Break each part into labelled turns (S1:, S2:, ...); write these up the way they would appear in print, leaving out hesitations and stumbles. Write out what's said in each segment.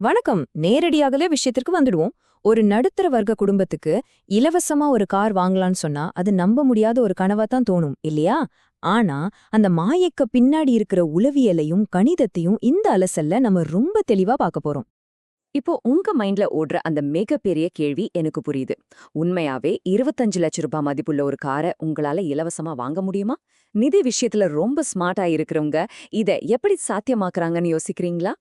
S1: வணக்கம். நேரடியாகவே விஷயத்திற்கு வந்துடுவோம். ஒரு நடுத்தர வர்க்க குடும்பத்துக்கு இலவசமா ஒரு கார் வாங்கலாம்னு சொன்னா அது நம்ப முடியாத ஒரு கனவா தான் தோணும் இல்லையா? ஆனா அந்த மாயைக்கு பின்னாடி இருக்கிற உளவியலையும் கணிதத்தையும் இந்த அலசல்ல நம்ம ரொம்ப தெளிவா பார்க்க போறோம்.
S2: இப்போ உங்க மைண்ட்ல ஓடுற அந்த மிகப்பெரிய கேள்வி எனக்கு புரியுது. உண்மையாவே 25 லட்சம் ரூபாய் மதிப்புள்ள ஒரு காரை உங்களால இலவசமா வாங்க முடியுமா? நிதி விஷயத்துல ரொம்ப ஸ்மார்ட்டா இருக்கிறவங்க இத எப்படி சாத்தியமாக்குறாங்கன்னு யோசிக்கிறீங்களா?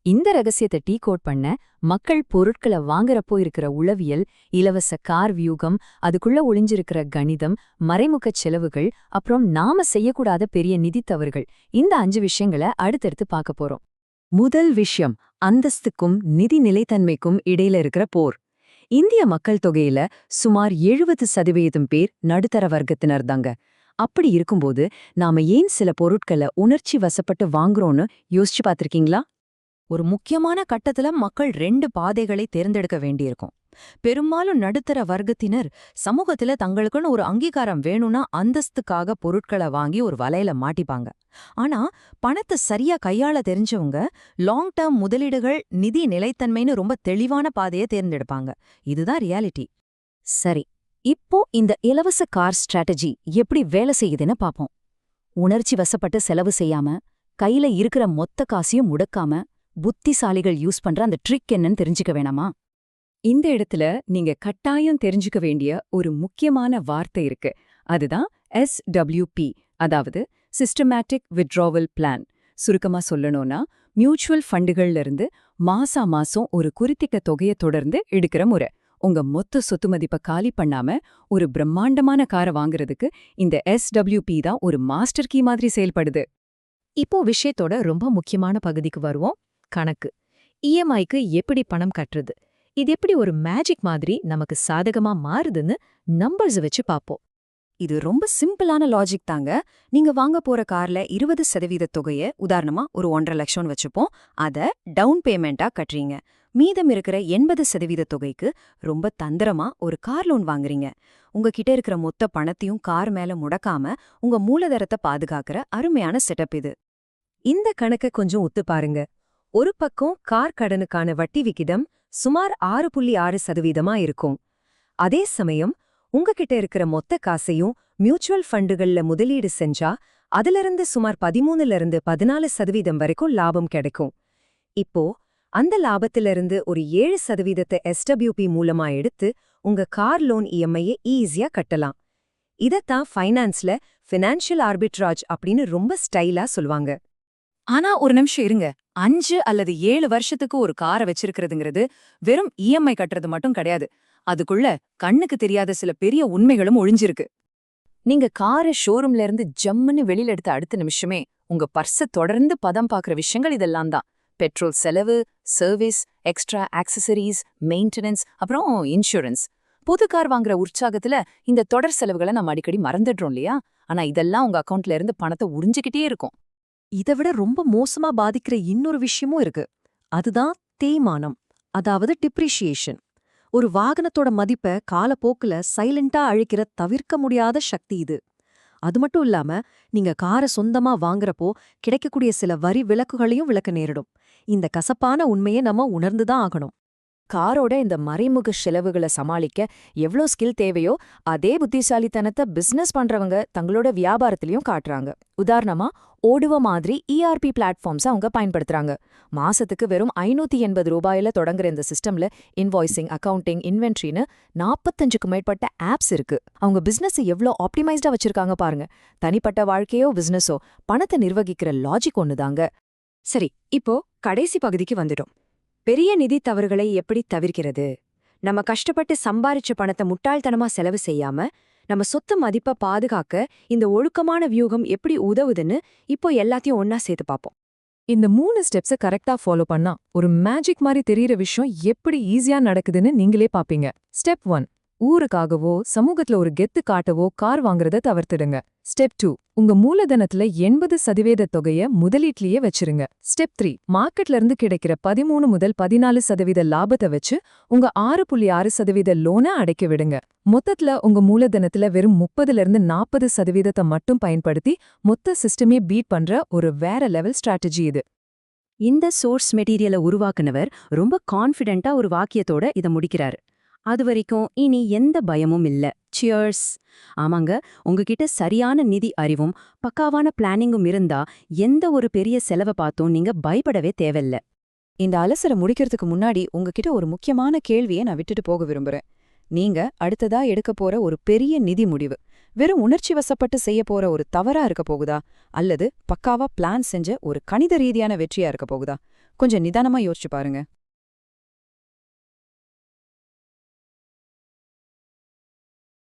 S1: இந்த ரகசியத்தை கோட் பண்ண மக்கள் பொருட்களை வாங்குறப்போ இருக்கிற உளவியல், இலவச கார் வியூகம், அதுக்குள்ள ஒளிஞ்சிருக்கிற கணிதம், மறைமுகச் செலவுகள், அப்புறம் நாம செய்யக்கூடாத பெரிய நிதி தவறுகள், இந்த 5 விஷயங்களை அடுத்தடுத்து பார்க்க போறோம்.
S2: முதல் விஷயம், அந்தஸ்துக்கும் நிதி நிலைத்தன்மைக்கும் இடையில இருக்கிற போர். இந்திய மக்கள் தொகையில சுமார் 70% பேர் நடுத்தர வர்க்கத்தினர் தாங்க. அப்படி இருக்கும்போது நாம ஏன் சில பொருட்களை உணர்ச்சி வசப்பட்டு வாங்குறோம்னு யோசிச்சு பார்த்திருக்கீங்களா?
S1: ஒரு முக்கியமான கட்டத்துல மக்கள் 2 பாதைகளை தேர்ந்தெடுக்க வேண்டியிருக்கும். பெரும்பாலும் நடுத்தர வர்க்கத்தினர் சமூகத்துல தங்களுக்குன்னு ஒரு அங்கீகாரம் வேணும்னா அந்தஸ்துக்காக பொருட்களை வாங்கி ஒரு வலையில மாட்டிப்பாங்க. ஆனா பணத்தை சரியா கையாள தெரிஞ்சவங்க லாங் டேர்ம் முதலீடுகள், நிதி நிலைத்தன்மைன்னு ரொம்ப தெளிவான பாதையை தேர்ந்தெடுப்பாங்க. இதுதான் ரியாலிட்டி.
S2: சரி, இப்போ இந்த இலவச கார் ஸ்ட்ராட்டஜி எப்படி வேலை செய்யுதுன்னு பாப்போம். உணர்ச்சி வசப்பட்டு செலவு செய்யாம, கையில இருக்கிற மொத்த காசையும் முடக்காம, புத்திசாலிகள் யூஸ் பண்ற அந்த ட்ரிக் என்னன்னு தெரிஞ்சுக்க வேணாமா? இந்த இடத்துல நீங்க கட்டாயம் தெரிஞ்சுக்க வேண்டிய ஒரு முக்கியமான வார்த்தை இருக்கு. அதுதான் SWP, அதாவது சிஸ்டமேட்டிக் வித்ட்ராவல் பிளான். சுருக்கமா சொல்லணும்னா, மியூச்சுவல் ஃபண்டுகள்ல இருந்து மாசம் ஒரு குறிப்பிட்ட தொகையை தொடர்ந்து எடுக்கிற முறை. உங்க மொத்த சொத்து மதிப்பை காலி பண்ணாம ஒரு பிரம்மாண்டமான காரை வாங்குறதுக்கு இந்த SWP தான் ஒரு மாஸ்டர் கீ மாதிரி செயல்படுது.
S1: இப்போ விஷயத்தோட ரொம்ப முக்கியமான பகுதிக்கு வருவோம். கணக்கு. இஎம்ஐக்கு எப்படி பணம் கட்டுறது? இது எப்படி ஒரு மேஜிக் மாதிரி நமக்கு சாதகமா மாறுதுன்னு நம்பர்ஸ் வச்சு பாப்போம்.
S2: இது ரொம்ப சிம்பிளான லாஜிக் தாங்க. நீங்க வாங்க போற கார்ல 20% தொகையை, உதாரணமா ஒரு 1.5 லட்சம்னு வச்சுப்போம், அத டவுன் பேமெண்டா கட்டுறீங்க. மீதம் இருக்கிற 80% தொகைக்கு ரொம்ப தந்திரமா ஒரு கார் லோன் வாங்குறீங்க. உங்ககிட்ட இருக்கிற மொத்த பணத்தையும் கார் மேல முடக்காம உங்க மூலதனத்தை பாதுகாக்கிற அருமையான செட்டப் இது.
S1: இந்த கணக்க கொஞ்சம் ஒத்து பாருங்க. ஒரு பக்கம் கார் கடனுக்கான வட்டி விகிதம் சுமார் 6.6% இருக்கும். அதே சமயம் உங்ககிட்ட இருக்கிற மொத்த காசையும் மியூச்சுவல் ஃபண்டுகள்ல முதலீடு செஞ்சா அதிலிருந்து சுமார் 13% வரைக்கும் லாபம் கிடைக்கும். இப்போ அந்த லாபத்திலிருந்து ஒரு 7% SWP மூலமா எடுத்து உங்க கார் லோன் இஎம்ஐயை ஈஸியா கட்டலாம். இதத்தான் ஃபைனான்ஸ்ல ஃபினான்ஷியல் ஆர்பிட்ராஜ் அப்படின்னு ரொம்ப ஸ்டைலா சொல்வாங்க.
S2: ஆனா ஒரு நிமிஷம் இருங்க. 5 அல்லது 7 வருஷத்துக்கு ஒரு காரை வச்சிருக்கிறதுங்கிறது வெறும் இஎம்ஐ கட்டுறது மட்டும் கிடையாது. அதுக்குள்ள கண்ணுக்கு தெரியாத சில பெரிய உண்மைகளும் ஒளிஞ்சிருக்கு. நீங்க காரை ஷோரூம்ல இருந்து ஜம்முன்னு வெளியில எடுத்த அடுத்த நிமிஷமே உங்க பர்ஸ தொடர்ந்து பதம் பாக்குற விஷயங்கள் இதெல்லாம் தான். பெட்ரோல் செலவு, சர்வீஸ், எக்ஸ்ட்ரா ஆக்சசரிஸ், மெயின்டெனன்ஸ், அப்புறம் இன்சூரன்ஸ். புது கார் வாங்குற உற்சாகத்துல இந்த தொடர் செலவுகளை நம்ம அடிக்கடி மறந்துடுறோம் இல்லையா? ஆனா இதெல்லாம் உங்க அக்கவுண்ட்ல இருந்து பணத்தை உறிஞ்சிக்கிட்டே இருக்கும்.
S1: இதை விட ரொம்ப மோசமா பாதிக்கிற இன்னொரு விஷயமும் இருக்கு. அதுதான் தேய்மானம், அதாவது டிப்ரிஷியேஷன். ஒரு வாகனத்தோட மதிப்பை காலப்போக்குல சைலண்டா அழிக்கிற தவிர்க்க முடியாத சக்தி இது. அது மட்டும் இல்லாம நீங்க காரை சொந்தமா வாங்குறப்போ கிடைக்கக்கூடிய சில வரி விலக்குகளையும் விலக்க நேரிடும். இந்த கசப்பான உண்மையை நம்ம உணர்ந்துதான் ஆகணும்.
S2: காரோட இந்த மறைமுக செலவுகளை சமாளிக்க எவ்வளோ ஸ்கில் தேவையோ அதே புத்திசாலித்தனத்தை பிசினஸ் பண்றவங்க தங்களோட வியாபாரத்திலையும் காட்டுறாங்க. உதாரணமா ஓடுவ மாதிரி ERP பிளாட்ஃபார்ம்ஸ் அவங்க பயன்படுத்துறாங்க. மாசத்துக்கு வெறும் 580 ரூபாயில தொடங்குற இந்த சிஸ்டம்ல இன்வாய்சிங், அக்கவுண்டிங், இன்வென்ட்ரின்னு 45க்கும் மேற்பட்ட ஆப்ஸ் இருக்கு. அவங்க பிசினஸ் எவ்வளோ ஆப்டிமைஸ்டா வச்சிருக்காங்க பாருங்க. தனிப்பட்ட வாழ்க்கையோ பிசினஸோ பணத்தை நிர்வகிக்கிற லாஜிக் ஒண்ணுதாங்க. சரி, இப்போ கடைசி பகுதிக்கு வந்துடும். பெரிய நிதி தவறுகளை எப்படி தவிர்க்கிறது? நம்ம கஷ்டப்பட்டு சம்பாரிச்ச பணத்தை முட்டாள்தனமா செலவு செய்யாம நம்ம சொத்து மதிப்பை பாதுகாக்க இந்த ஒழுக்கமான வியூகம் எப்படி உதவுதுன்னு இப்போ எல்லாத்தையும் ஒன்னா சேர்த்து பார்ப்போம்.
S1: இந்த 3 ஸ்டெப்ஸை கரெக்டா ஃபாலோ பண்ணா ஒரு மேஜிக் மாதிரி தெரியிற விஷயம் எப்படி ஈஸியா நடக்குதுன்னு நீங்களே பாப்பீங்க. ஸ்டெப் 1, ஊருக்காகவோ சமூகத்துல ஒரு கெத்து காட்டவோ கார் வாங்குறத தவிர்த்துடுங்க. ஸ்டெப் 2, உங்க மூலதனத்துல 80% தொகைய முதலீட்லயே வச்சிருங்க. ஸ்டெப் 3, மார்க்கெட்ல இருந்து கிடைக்கிற 13 முதல் 14% லாபத்தை வச்சு உங்க 6.6% லோனை அடைக்க விடுங்க. மொத்தத்துல உங்க மூலதனத்துல வெறும் 30% மட்டும் பயன்படுத்தி மொத்த சிஸ்டமே பீட் பண்ற ஒரு வேற லெவல் ஸ்ட்ராட்டஜி இது.
S3: இந்த சோர்ஸ் மெட்டீரியலை உருவாக்குனவர் ரொம்ப கான்ஃபிடென்ட்டா ஒரு வாக்கியத்தோட இத முடிக்கிறாரு. அது வரைக்கும் இனி எந்த பயமும் இல்ல. சியர்ஸ். ஆமாங்க, உங்ககிட்ட சரியான நிதி அறிவும் பக்காவான பிளானிங்கும் இருந்தா எந்த ஒரு பெரிய செலவை பார்த்தும் நீங்க பயப்படவே தேவையில்ல.
S2: இந்த அலசரை முடிக்கிறதுக்கு முன்னாடி உங்ககிட்ட ஒரு முக்கியமான கேள்வியை நான் விட்டுட்டு போக விரும்புறேன். நீங்க அடுத்ததா எடுக்க போற ஒரு பெரிய நிதி முடிவு வெறும் உணர்ச்சி வசப்பட்டு செய்ய போற ஒரு தவறா இருக்க போகுதா, அல்லது பக்காவா பிளான் செஞ்ச ஒரு கணித ரீதியான வெற்றியா இருக்க போகுதா? கொஞ்சம் நிதானமா யோசிச்சு பாருங்க.